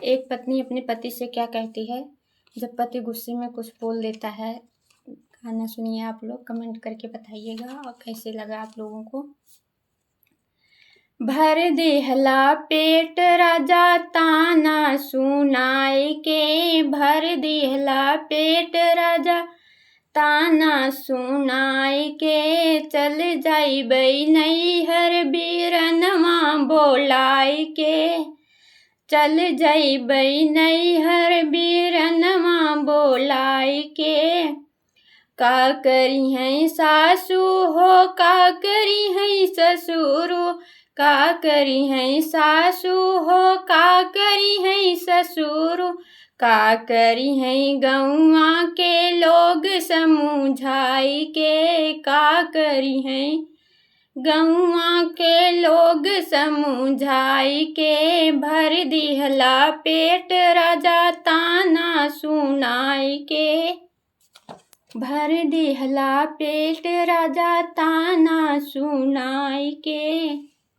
एक पत्नी अपने पति से क्या कहती है जब पति गुस्से में कुछ बोल देता है। गाना सुनिए, आप लोग कमेंट करके बताइएगा और कैसे लगा आप लोगों को। भर देहला पेट राजा ताना सुनाए के, भर देहला पेट राजा ताना सुनाए के, चल जाइबै नैहर बीरनमा बोलाए के, चल जाइबै नैहर बीरनमा बोलाए के। का करी हैं सासू हो, का करी हैं ससुर, का करी हैं सासू हो, का करी हैं ससुर, का करी हैं गौआ के लोग समझाई के, का करी हैं गौआ के लोग समझाई के। भर दिहला पेट राजा ताना सुनाई के, भर दिहला पेट राजा ताना सुनाई के।